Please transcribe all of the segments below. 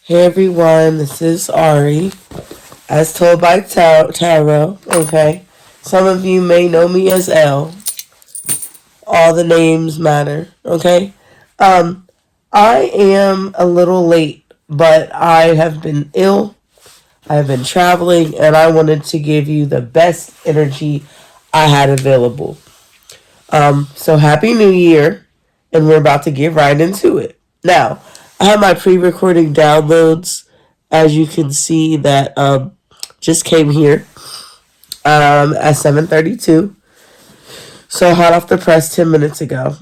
Hey everyone, this is Ari, as told by Tarot, okay? Some of you may know me as L. All the names matter, okay? I am a little late, but I have been ill, I have been traveling, and I wanted to give you the best energy I had available. So happy New Year, and we're about to get right into it. Now, I have my pre-recording downloads, as you can see that just came here at 7:32. So hot off the press 10 minutes ago.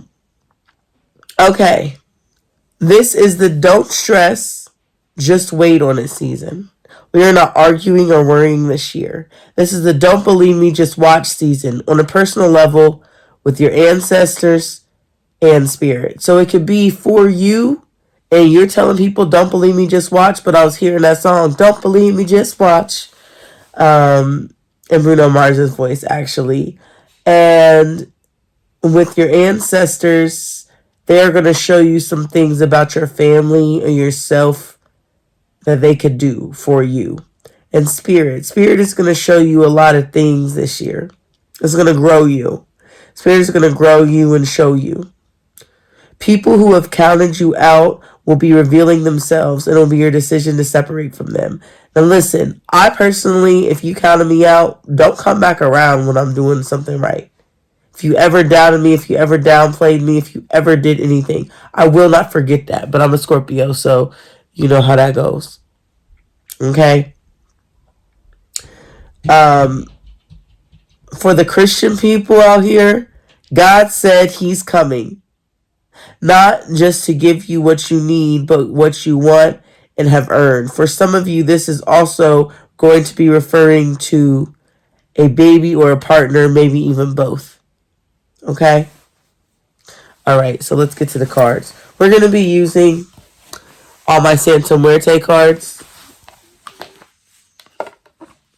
Okay, this is the don't stress, just wait on it season. We are not arguing or worrying this year. This is the don't believe me, just watch season on a personal level with your ancestors and spirit. So it could be for you, and you're telling people, don't believe me, just watch. But I was hearing that song, don't believe me, just watch, in Bruno Mars's voice, actually. And with your ancestors, they're going to show you some things about your family or yourself that they could do for you. And spirit is going to show you a lot of things this year. It's going to grow you. Spirit is going to grow you and show you. People who have counted you out will be revealing themselves, and it'll be your decision to separate from them. Now listen, I personally, if you counted me out, don't come back around when I'm doing something right. If you ever doubted me, if you ever downplayed me, if you ever did anything, I will not forget that. But I'm a Scorpio, so you know how that goes. Okay? For the Christian people out here, God said he's coming. Not just to give you what you need, but what you want and have earned. For some of you, this is also going to be referring to a baby or a partner, maybe even both. Okay? Alright, so let's get to the cards. We're going to be using all my Santa Muerte cards.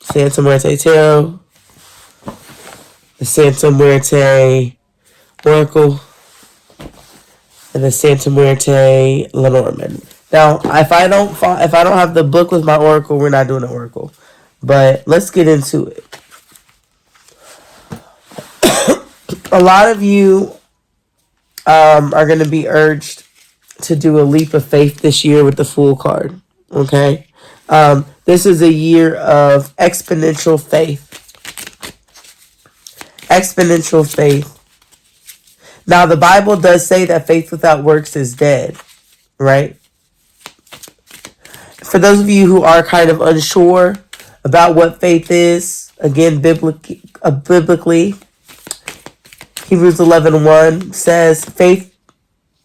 Santa Muerte Tarot. The Santa Muerte Oracle. And the Santa Muerte Lenormand. Now, if I don't have the book with my oracle, we're not doing an oracle. But let's get into it. A lot of you are going to be urged to do a leap of faith this year with the Fool card. Okay? This is a year of exponential faith. Exponential faith. Now, the Bible does say that faith without works is dead, right? For those of you who are kind of unsure about what faith is, again, biblically Hebrews 11:1 says, faith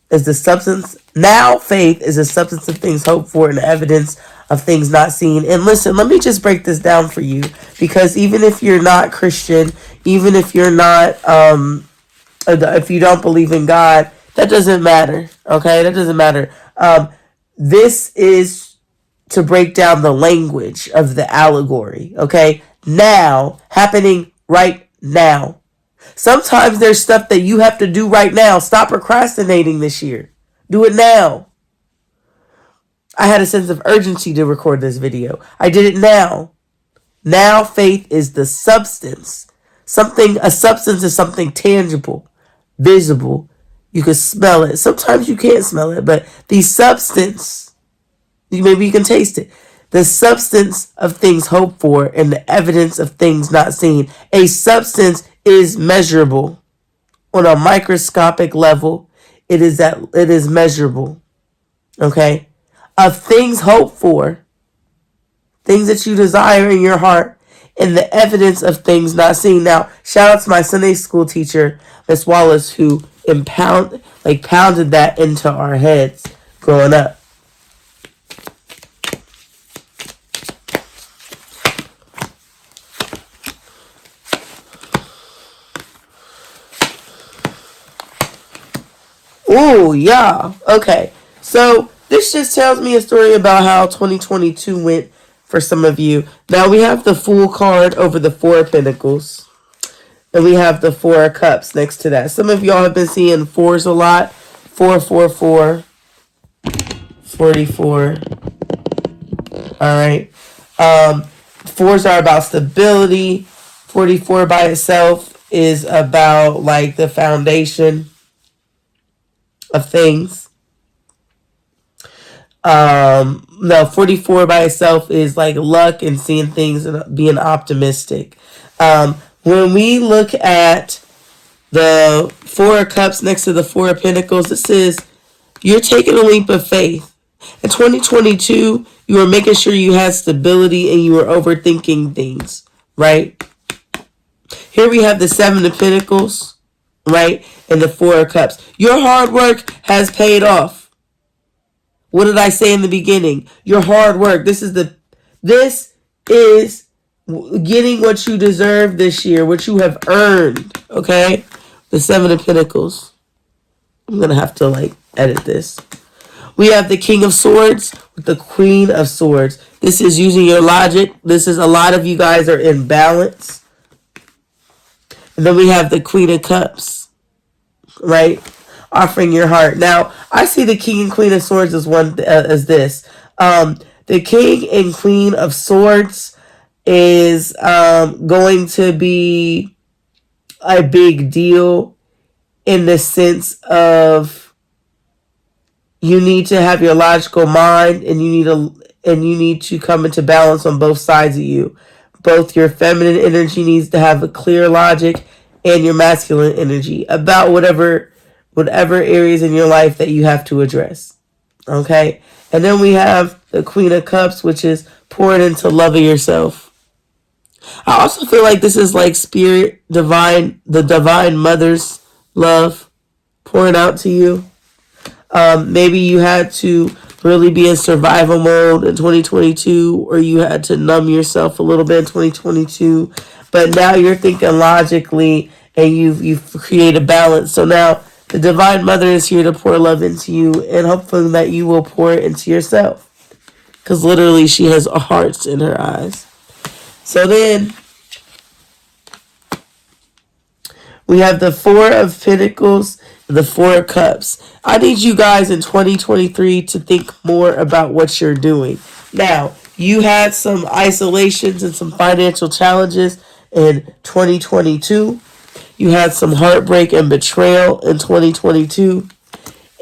is the substance. Now, faith is the substance of things hoped for and the evidence of things not seen. And listen, let me just break this down for you, because even if you're not Christian, even if you're not, if you don't believe in God, that doesn't matter. Okay, that doesn't matter. This is to break down the language of the allegory. Okay, now, happening right now. Sometimes there's stuff that you have to do right now. Stop procrastinating this year. Do it now. I had a sense of urgency to record this video. I did it now. Now faith is the substance. A substance is something tangible, visible. You can smell it. Sometimes you can't smell it, but the substance, maybe you can taste it. The substance of things hoped for and the evidence of things not seen. A substance is measurable on a microscopic level. It is measurable. Okay? Of things hoped for, things that you desire in your heart, and the evidence of things not seen. Now, shout out to my Sunday school teacher, Miss Wallace, who pounded that into our heads growing up. Ooh, yeah. Okay. So this just tells me a story about how 2022 went for some of you. Now we have the Fool card over the Four of Pentacles. And we have the Four of Cups next to that. Some of y'all have been seeing fours a lot. 444, 44, All right. Fours are about stability. 44 by itself is about like the foundation of things. No, 44 by itself is like luck and seeing things and being optimistic. When we look at the Four of Cups next to the Four of Pentacles, this is you're taking a leap of faith. In 2022, you were making sure you had stability and you were overthinking things, right? Here we have the Seven of Pentacles, right? And the Four of Cups. Your hard work has paid off. What did I say in the beginning? Your hard work. This is getting what you deserve this year, what you have earned, okay? The Seven of Pentacles. I'm going to have to like edit this. We have the King of Swords with the Queen of Swords. This is using your logic. This is a lot of you guys are in balance. And then we have the Queen of Cups, right? Offering your heart. Now, I see the King and Queen of Swords as this. The King and Queen of Swords is going to be a big deal in the sense of you need to have your logical mind and you need to come into balance on both sides of you. Both your feminine energy needs to have a clear logic and your masculine energy about whatever areas in your life that you have to address. Okay? And then we have the Queen of Cups, which is pouring into loving yourself. I also feel like this is like spirit, the divine mother's love pouring out to you. Maybe you had to really be in survival mode in 2022, or you had to numb yourself a little bit in 2022. But now you're thinking logically and you've created balance. So now the Divine Mother is here to pour love into you and hopefully that you will pour it into yourself. Because literally she has hearts in her eyes. So then we have the Four of Pentacles, the Four of Cups. I need you guys in 2023 to think more about what you're doing. Now, you had some isolations and some financial challenges in 2022. You had some heartbreak and betrayal in 2022.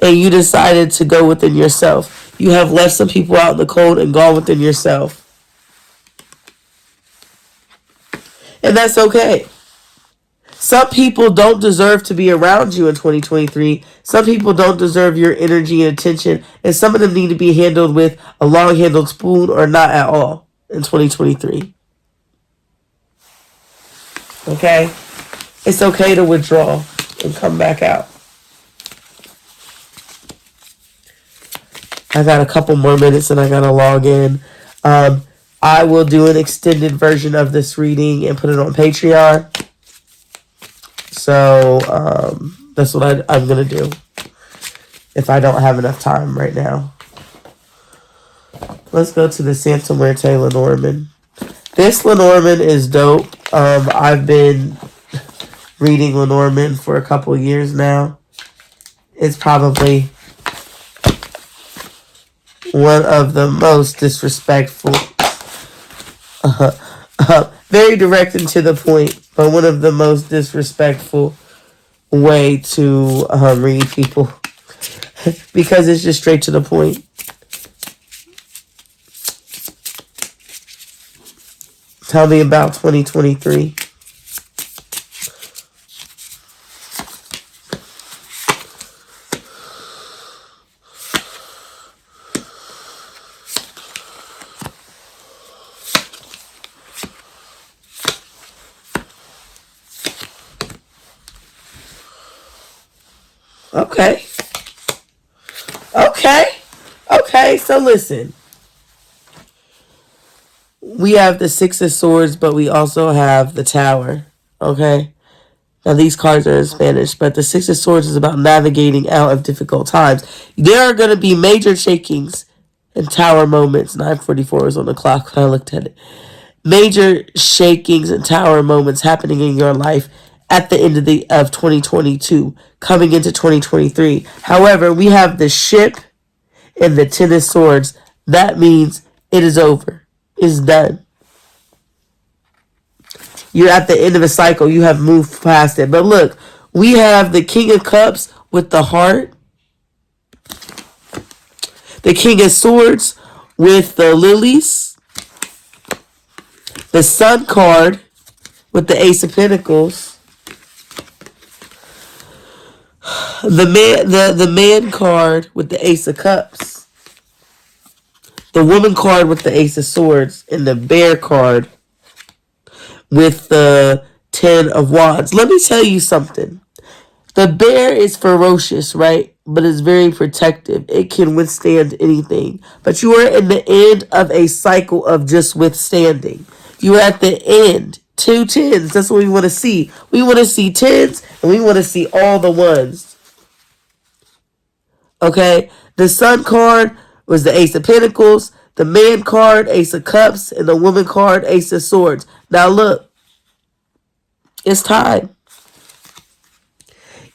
And you decided to go within yourself. You have left some people out in the cold and gone within yourself. And that's okay. Some people don't deserve to be around you in 2023. Some people don't deserve your energy and attention. And some of them need to be handled with a long-handled spoon or not at all in 2023. Okay? It's okay to withdraw and come back out. I got a couple more minutes and I got to log in. I will do an extended version of this reading and put it on Patreon. So that's what I'm going to do if I don't have enough time right now. Let's go to the Santa Muerte Lenormand. This Lenormand is dope. I've been reading Lenormand for a couple years now. It's probably one of the most disrespectful, very direct and to the point, but one of the most disrespectful way to read people because it's just straight to the point. Tell me about 2023. Okay, so listen. We have the Six of Swords, but we also have the Tower, okay? Now, these cards are in Spanish, but the Six of Swords is about navigating out of difficult times. There are going to be major shakings and Tower moments. 9:44 was on the clock when I looked at it. Major shakings and Tower moments happening in your life at the end of 2022, coming into 2023. However, we have the Ship and the Ten of Swords. That means It is over. It's done. You're at the end of a cycle. You have moved past it. But look, we have the King of Cups with the heart, the King of Swords with the lilies, the Sun card with the Ace of Pentacles, the man card with the Ace of Cups, the woman card with the Ace of Swords, and the bear card with the Ten of Wands. Let me tell you something. The bear is ferocious, right? But it's very protective. It can withstand anything. But you are in the end of a cycle of just withstanding. You are at the end. 2 tens. That's what we want to see. We want to see tens and we want to see all the ones. Okay? The Sun card was the Ace of Pentacles. The man card, Ace of Cups. And the woman card, Ace of Swords. Now look. It's time.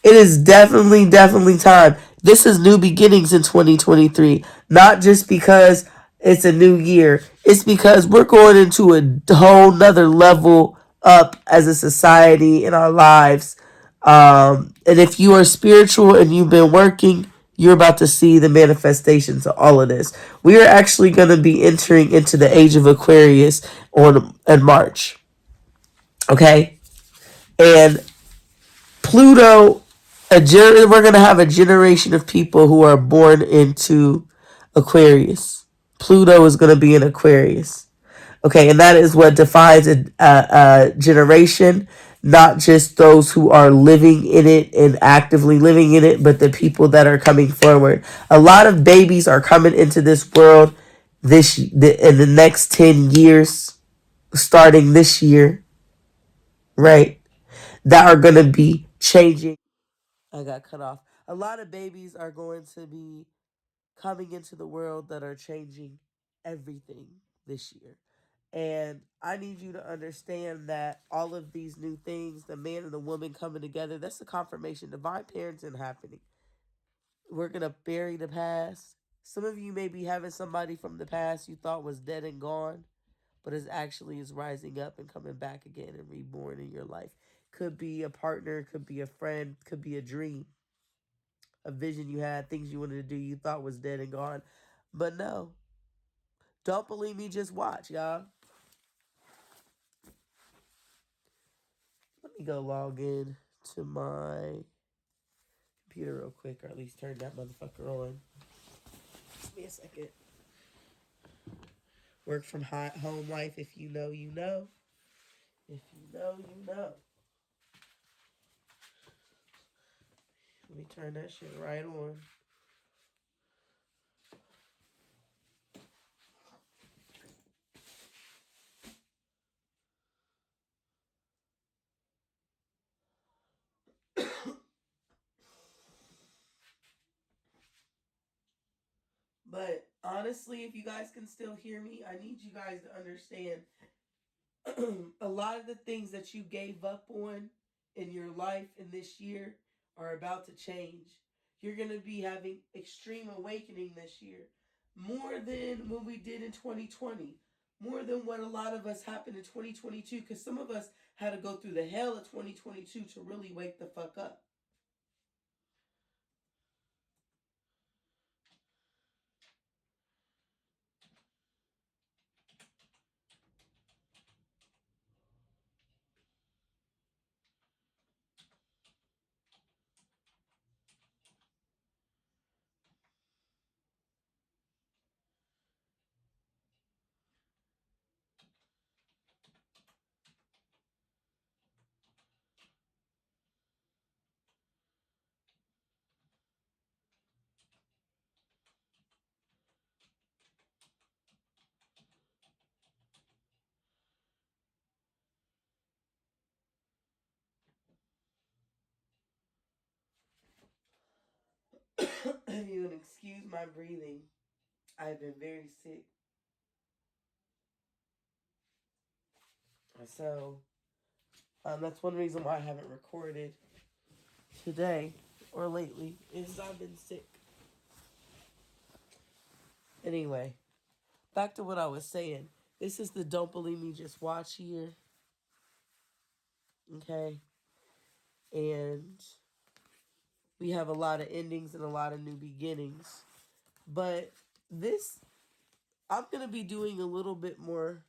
It is definitely time. This is new beginnings in 2023. Not just because it's a new year. It's because we're going into a whole nother level up as a society in our lives. And if you are spiritual and you've been working, you're about to see the manifestations of all of this. We are actually going to be entering into the age of Aquarius in March. Okay? And Pluto, we're going to have a generation of people who are born into Aquarius. Pluto is going to be in Aquarius. Okay, and that is what defines a generation, not just those who are living in it and actively living in it, but the people that are coming forward. A lot of babies are coming into this world in the next 10 years, starting this year, right? That are going to be changing. I got cut off. A lot of babies are going to be coming into the world that are changing everything this year. And I need you to understand that all of these new things, the man and the woman coming together, that's the confirmation. Divine parenting happening. We're going to bury the past. Some of you may be having somebody from the past you thought was dead and gone, but is rising up and coming back again and reborn in your life. Could be a partner, could be a friend, could be a dream, a vision you had, things you wanted to do you thought was dead and gone. But no. Don't believe me, just watch, y'all. Let me go log in to my computer real quick, or at least turn that motherfucker on. Give me a second. Work from home life. If you know, you know. If you know, you know. Let me turn that shit right on. But honestly, if you guys can still hear me, I need you guys to understand a lot of the things that you gave up on in your life in this year are about to change. You're going to be having extreme awakening this year. More than what we did in 2020. More than what a lot of us happened in 2022. Because some of us had to go through the hell of 2022 to really wake the fuck up. You can excuse my breathing. I've been very sick. So that's one reason why I haven't recorded today or lately is I've been sick. Anyway, back to what I was saying. This is the Don't Believe Me, Just Watch year. Okay. And we have a lot of endings and a lot of new beginnings. But this, I'm going to be doing a little bit more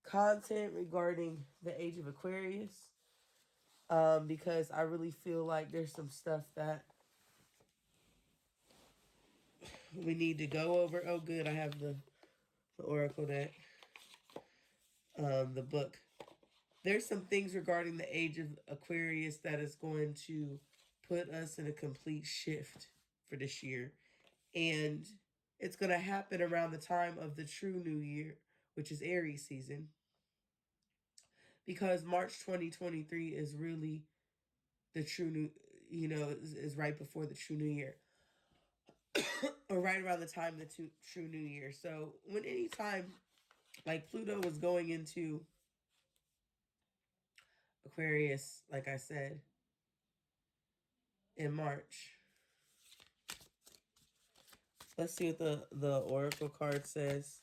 content regarding the age of Aquarius. Because I really feel like there's some stuff that we need to go over. Oh, good. I have the Oracle deck, the book. There's some things regarding the age of Aquarius that is going to put us in a complete shift for this year. And it's going to happen around the time of the true new year, which is Aries season. Because March 2023 is really the true new, is right before the true new year. Or right around the time of the true new year. So when any time like Pluto was going into Aquarius, like I said, in March. Let's see what the Oracle card says,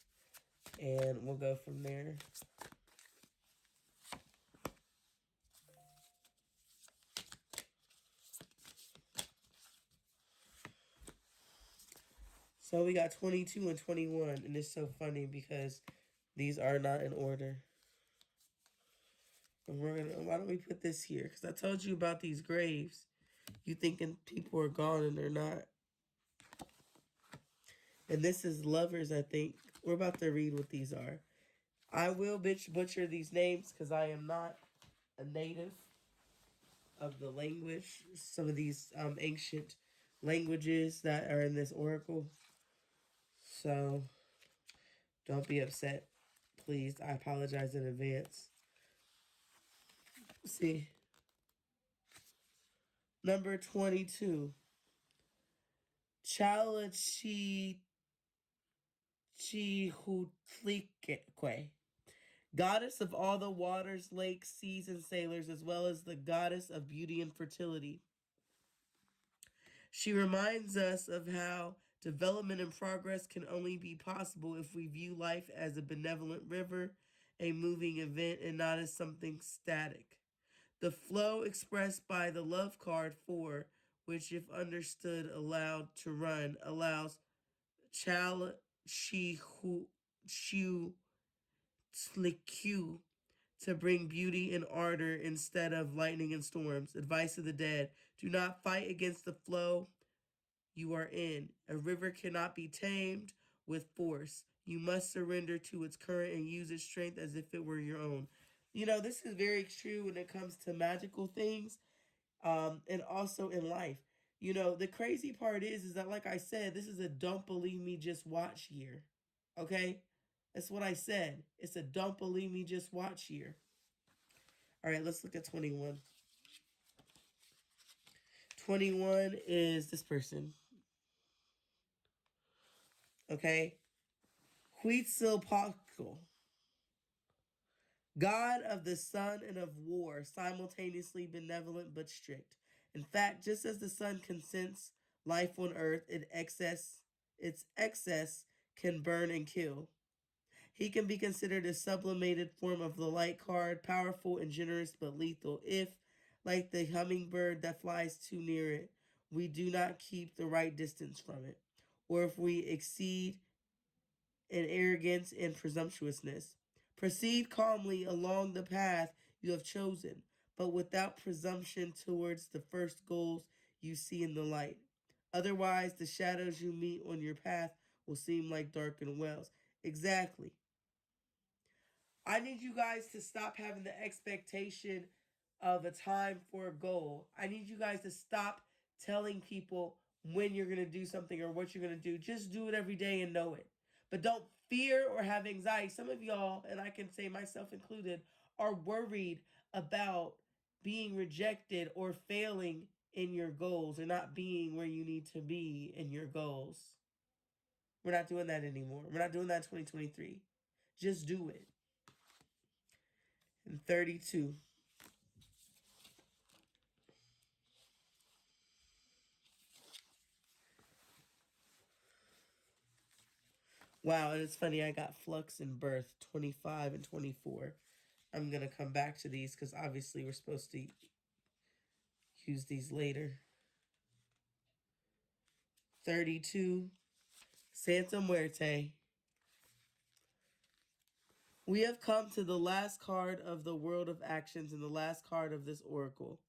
and we'll go from there. So we got 22 and 21, and it's so funny because these are not in order. And why don't we put this here? Because I told you about these graves. You thinking people are gone and they're not. And this is lovers, I think. We're about to read what these are. I will butcher these names because I am not a native of the language. Some of these ancient languages that are in this oracle. So don't be upset. Please, I apologize in advance. See. Number 22. Chalachihutlikwe. Goddess of all the waters, lakes, seas, and sailors, as well as the goddess of beauty and fertility. She reminds us of how development and progress can only be possible if we view life as a benevolent river, a moving event, and not as something static. The flow expressed by the love card 4, which if understood allowed to run, allows Chal Chi Chu Tlikyu to bring beauty and ardor instead of lightning and storms. Advice of the dead: do not fight against the flow you are in. A river cannot be tamed with force. You must surrender to its current and use its strength as if it were your own. This is very true when it comes to magical things, and also in life. The crazy part is that, like I said, this is a don't believe me, just watch year. Okay? That's what I said. It's a don't believe me, just watch year. All right, let's look at 21. 21 is this person. Okay? Huitzilopochtli, god of the sun and of war, simultaneously benevolent but strict. In fact, just as the sun consents life on earth, its excess can burn and kill. He can be considered a sublimated form of the light card, powerful and generous but lethal if, like the hummingbird that flies too near it, we do not keep the right distance from it, or if we exceed in arrogance and presumptuousness. Proceed calmly along the path you have chosen, but without presumption towards the first goals you see in the light. Otherwise, the shadows you meet on your path will seem like darkened wells. Exactly. I need you guys to stop having the expectation of a time for a goal. I need you guys to stop telling people when you're going to do something or what you're going to do. Just do it every day and know it. But don't fear or have anxiety. Some of y'all, and I can say myself included, are worried about being rejected or failing in your goals or not being where you need to be in your goals. We're not doing that anymore. We're not doing that in 2023. Just do it. And 32. Wow, and it's funny, I got flux and birth 25 and 24. I'm going to come back to these because obviously we're supposed to use these later. 32, Santa Muerte. We have come to the last card of the World of Actions and the last card of this oracle,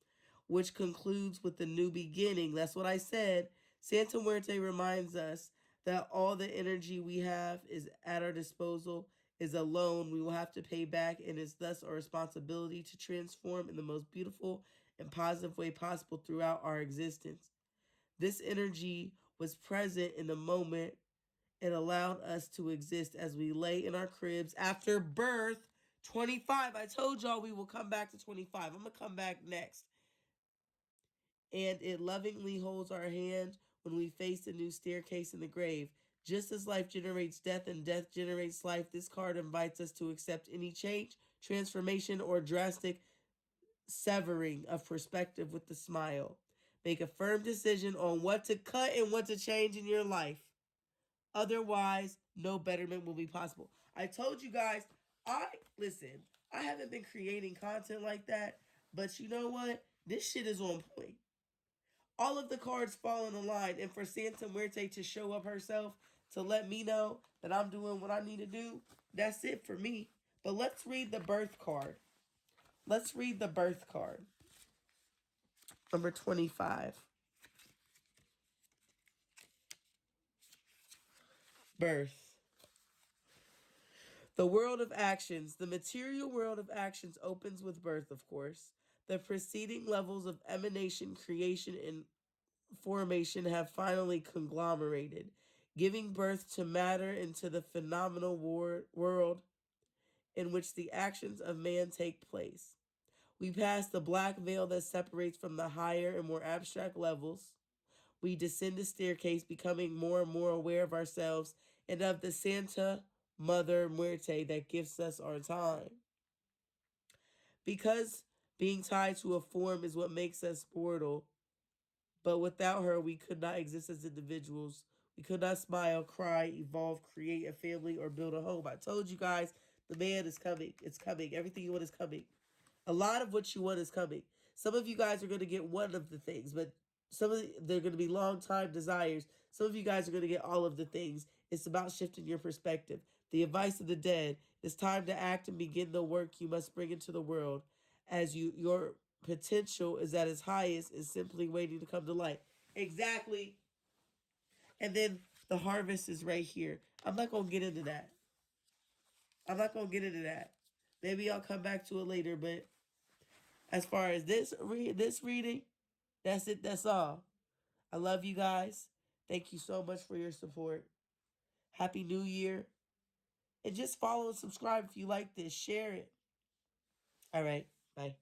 which concludes with the new beginning. That's what I said. Santa Muerte reminds us that all the energy we have is at our disposal, is a loan we will have to pay back, and is thus our responsibility to transform in the most beautiful and positive way possible throughout our existence. This energy was present in the moment. It allowed us to exist as we lay in our cribs after birth. 25. I told y'all we will come back to 25. I'm going to come back next. And it lovingly holds our hand when we face a new staircase in the grave. Just as life generates death and death generates life, this card invites us to accept any change, transformation, or drastic severing of perspective with a smile. Make a firm decision on what to cut and what to change in your life. Otherwise, no betterment will be possible. I told you guys, I haven't been creating content like that, but you know what? This shit is on point. All of the cards fall in the line, and for Santa Muerte to show up herself to let me know that I'm doing what I need to do, that's it for me. But let's read the birth card. Let's read the birth card. Number 25. Birth. The world of actions. The material world of actions opens with birth, of course. The preceding levels of emanation, creation, and formation have finally conglomerated, giving birth to matter and to the phenomenal world in which the actions of man take place. We pass the black veil that separates from the higher and more abstract levels. We descend the staircase, becoming more and more aware of ourselves and of the Santa Mother Muerte that gives us our time. Because being tied to a form is what makes us mortal, but without her, we could not exist as individuals. We could not smile, cry, evolve, create a family, or build a home. I told you guys, the man is coming. It's coming. Everything you want is coming. A lot of what you want is coming. Some of you guys are going to get one of the things, but they're going to be long time desires. Some of you guys are going to get all of the things. It's about shifting your perspective. The advice of the dead. It's time to act and begin the work you must bring into the world. As your potential is at its highest, is simply waiting to come to light. Exactly. And then the harvest is right here. I'm not going to get into that. Maybe I'll come back to it later, but as far as this reading, that's it. That's all. I love you guys. Thank you so much for your support. Happy New Year. And just follow and subscribe if you like this. Share it. All right. Bye.